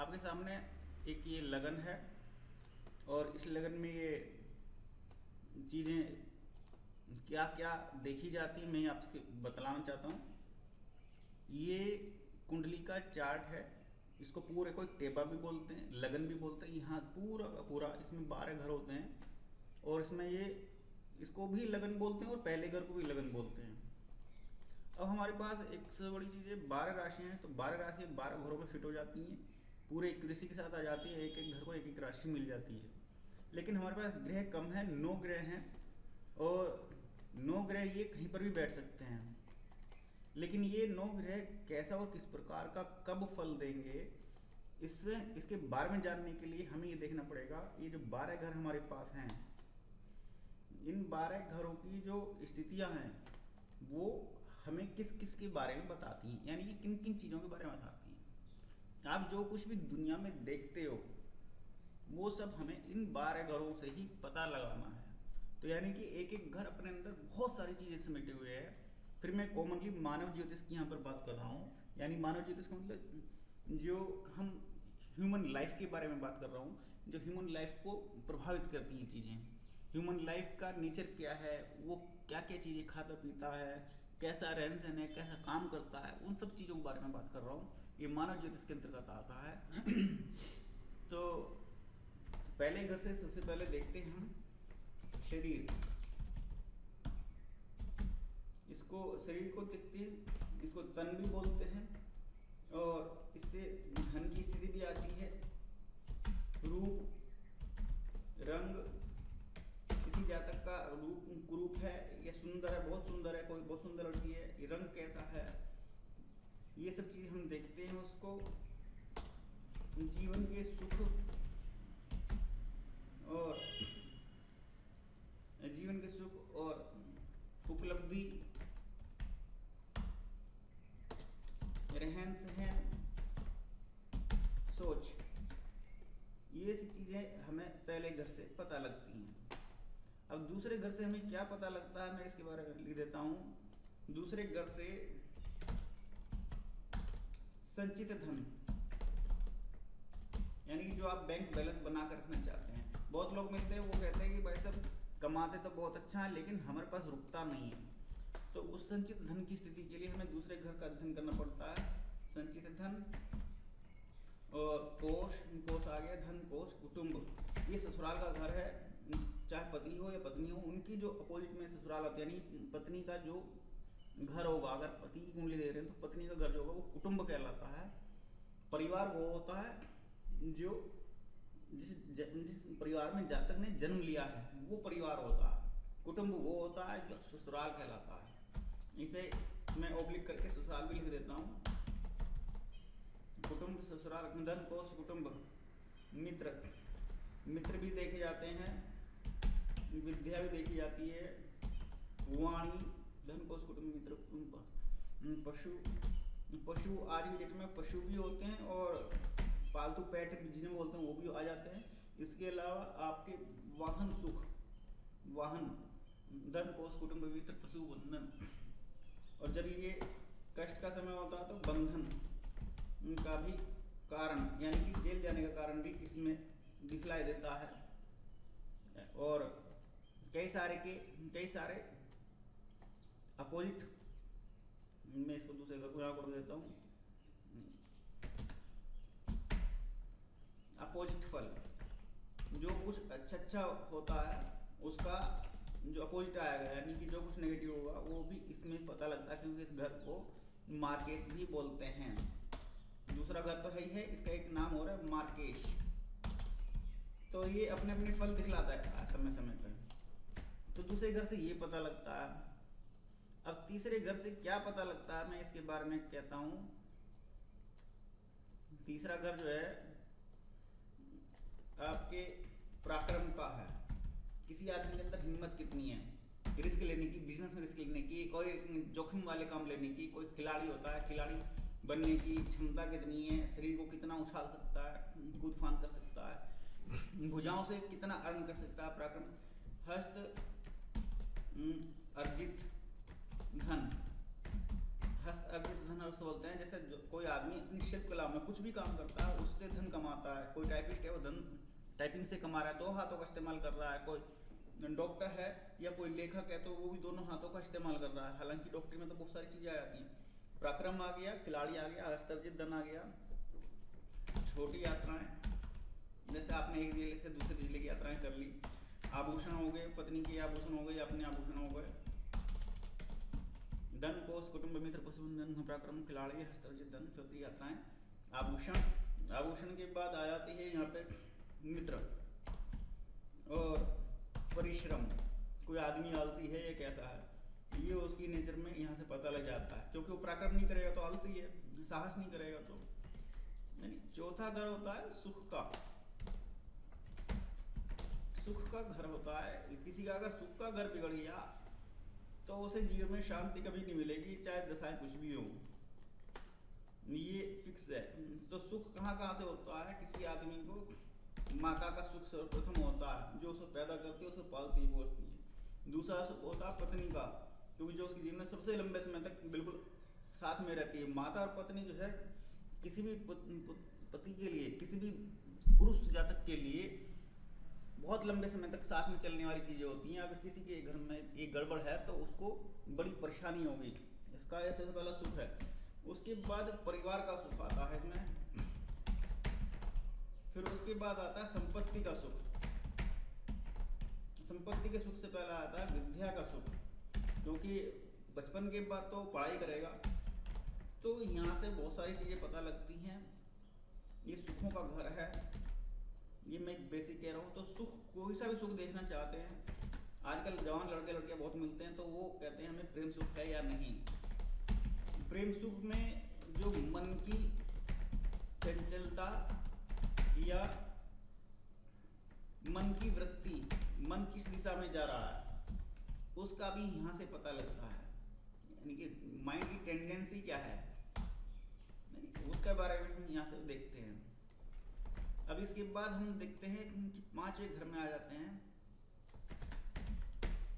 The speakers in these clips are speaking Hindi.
आपके सामने एक ये लगन है और इस लगन में ये चीज़ें क्या क्या देखी जाती मैं आपसे बतलाना चाहता हूँ। ये कुंडली का चार्ट है। इसको पूरे कोई टेबा भी बोलते हैं, लगन भी बोलते हैं। यहाँ पूरा का पूरा इसमें 12 घर होते हैं और इसमें ये इसको भी लगन बोलते हैं और पहले घर को भी लगन बोलते हैं। अब हमारे पास एक सबसे बड़ी चीज़ है, 12 राशियाँ हैं, तो 12 राशियाँ 12 घरों में फिट हो जाती हैं, पूरे एक्यूरेसी के साथ आ जाती है। एक एक घर को एक एक राशि मिल जाती है। लेकिन हमारे पास ग्रह कम है, 9 ग्रह हैं और 9 ग्रह ये कहीं पर भी बैठ सकते हैं। लेकिन ये 9 ग्रह कैसा और किस प्रकार का कब फल देंगे, इसमें इसके बारे में जानने के लिए हमें ये देखना पड़ेगा। ये जो 12 घर हमारे पास हैं, इन 12 घरों की जो स्थितियां हैं वो हमें किस किस के बारे में बताती हैं, यानी कि किन किन चीज़ों के बारे में बताती हैं। आप जो कुछ भी दुनिया में देखते हो वो सब हमें इन 12 घरों से ही पता लगाना है। तो यानी कि एक एक घर अपने अंदर बहुत सारी चीज़ें समेटे हुए है। फिर मैं कॉमनली मानव ज्योतिष की यहाँ पर बात कर रहा हूँ, यानी मानव ज्योतिष का मतलब जो हम ह्यूमन लाइफ के बारे में बात कर रहा हूँ, जो ह्यूमन लाइफ को प्रभावित करती हैं चीज़ें। ह्यूमन लाइफ का नेचर क्या है, वो क्या क्या चीज़ें खाता पीता है, कैसा रहन सहन है, कैसा काम करता है, उन सब चीज़ों के बारे में बात कर रहा हूँ। ये मानव ज्योतिष के अंतर्गत आता है। तो पहले घर से सबसे पहले देखते हैं हम शरीर। इसको शरीर को देखते हैं, इसको तन भी बोलते हैं और इससे धन की स्थिति भी आती है। रूप, रंग, किसी जातक का रूप कुरूप है या सुंदर है, बहुत सुंदर है, कोई बहुत सुंदर लड़की है, ये रंग कैसा है, ये सब चीज़ हम देखते हैं। उसको जीवन के सुख और जीवन के सुख और उपलब्धि, रहन सहन, सोच, ये सी चीज़ें हमें पहले घर से पता लगती हैं। अब दूसरे घर से हमें क्या पता लगता है, मैं इसके बारे में लिख देता हूँ। दूसरे घर से संचित धन, यानी कि जो आप बैंक बैलेंस बना कर रखना चाहते हैं। बहुत लोग मिलते हैं, वो कहते हैं कि भाई साहब कमाते तो बहुत अच्छा है लेकिन हमारे पास रुकता नहीं है। तो उस संचित धन की स्थिति के लिए हमें दूसरे घर का अध्ययन करना पड़ता है। संचित धन और कोष, कोष आ गया, धन कोष, कुटुंब, ये ससुराल का घर है। चाहे पति हो या पत्नी हो, उनकी जो अपोजिट में ससुराल होता है, यानी पत्नी का जो घर होगा, अगर पति की कुंडली दे रहे हैं तो पत्नी का घर जो होगा वो कुटुंब कहलाता है। परिवार वो होता है जो जिस परिवार में जातक ने जन्म लिया है वो परिवार होता है। कुटुंब वो होता है जो ससुराल कहलाता है। इसे मैं ओब्लिक करके ससुराल भी लिख देता हूँ। कुटुंब, ससुराल, धन कोष, कुटुंब, मित्र, मित्र भी देखे जाते हैं, विद्या भी देखी जाती है, वाणी, धन कोष, कुटुंब, मित्र, पशु, पशु आज की डेट में पशु भी होते हैं और पालतू पेट जिन्हें बोलते हैं वो भी आ जाते हैं। इसके अलावा आपके वाहन सुख, वाहन, धन कोष, कुटुंब, मित्र, पशु, बंधन। और जब ये कष्ट का समय होता है तो बंधन का भी कारण, यानी कि जेल जाने का कारण भी इसमें दिखलाई देता है। और कई सारे अपोजिट, मैं इसको दूसरे घर को यहाँ कर देता हूँ। अपोजिट फल, जो कुछ अच्छा होता है उसका जो अपोजिट आएगा, यानी कि जो कुछ नेगेटिव होगा वो भी इसमें पता लगता है, क्योंकि इस घर को मार्केश भी बोलते हैं। दूसरा घर तो है ही है, इसका एक नाम हो रहा है मार्केश। तो ये अपने अपने फल दिखलाता है समय समय पर। तो दूसरे घर से ये पता लगता है। अब तीसरे घर से क्या पता लगता है, मैं इसके बारे में कहता हूँ। तीसरा घर जो है आपके पराक्रम का है। किसी आदमी के अंदर हिम्मत कितनी है रिस्क लेने की, बिजनेस में रिस्क लेने की, कोई जोखिम वाले काम लेने की। कोई खिलाड़ी होता है, खिलाड़ी बनने की क्षमता कितनी है, शरीर को कितना उछाल सकता है, कूद फांद कर सकता है, भुजाओं से कितना अर्न कर सकता है। पराक्रम, हस्त अर्जित धन, हस्त अर्जित धन उसको बोलते हैं, जैसे कोई आदमी अपनी शिल्प कला में कुछ भी काम करता है उससे धन कमाता है। कोई टाइपिस्ट है वो धन टाइपिंग से कमा रहा है, 2 हाथों का इस्तेमाल कर रहा है। कोई डॉक्टर है या कोई लेखक है तो वो भी दोनों हाथों का इस्तेमाल कर रहा है। हालांकि डॉक्टरी में तो बहुत सारी चीज़ें आ जाती हैं। पराक्रम आ गया, खिलाड़ी आ गया, हस्तर्जित धन आ गया, छोटी यात्राएं जैसे आपने एक जिले से दूसरे जिले की यात्राएं कर ली, आभूषण हो गए, पत्नी के आभूषण हो गए, अपने आभूषण हो गए, धन कोष कुटुंब मित्र पशुबंधन पराक्रम खिलाड़ी हस्तर्जित धन, छोटी यात्राएं, आभूषण। आभूषण के बाद आ जाती है यहाँ पे मित्र और परिश्रम। कोई आदमी आलसी है या कैसा है, ये उसकी नेचर में यहाँ से पता लग जाता है, क्योंकि वो पराक्रम नहीं करेगा तो आलसी है, साहस नहीं करेगा तो। यानी चौथा घर होता है सुख का। सुख का घर होता है, किसी का अगर सुख का घर बिगड़ गया तो उसे जीवन में शांति कभी नहीं मिलेगी, चाहे दशाएं कुछ भी हो, ये फिक्स है। तो सुख कहाँ कहाँ से होता है, किसी आदमी को माता का सुख सर्वप्रथम होता है, जो उसको पैदा करती है, उसको पालती है, पोसती है। दूसरा सुख होता है पत्नी का, क्योंकि जो उसके जीवन में सबसे लंबे समय तक बिल्कुल साथ में रहती है। माता और पत्नी जो है किसी भी पति के लिए, किसी भी पुरुष जातक के लिए बहुत लंबे समय तक साथ में चलने वाली चीज़ें होती हैं। अगर किसी के घर में एक गड़बड़ है तो उसको बड़ी परेशानी होगी, इसका ये सबसे पहला सुख है। उसके बाद परिवार का सुख आता है इसमें, फिर उसके बाद आता है संपत्ति का सुख। संपत्ति के सुख से पहला आता है विद्या का सुख, क्योंकि बचपन के बाद तो पढ़ाई करेगा तो यहाँ से बहुत सारी चीज़ें पता लगती हैं। ये सुखों का घर है, ये मैं बेसिक कह रहा हूँ। तो सुख, कोई सा भी सुख देखना चाहते हैं, आजकल जवान लड़के लड़कियाँ बहुत मिलते हैं तो वो कहते हैं हमें प्रेम सुख है या नहीं। प्रेम सुख में जो मन की चंचलता या मन की वृत्ति, मन किस दिशा में जा रहा है, उसका भी यहाँ से पता लगता है। यानी कि माइंड की टेंडेंसी क्या है, उसके बारे में हम यहाँ से देखते हैं। अब इसके बाद हम देखते हैं कि 5वें घर में आ जाते हैं।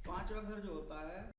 5वां घर जो होता है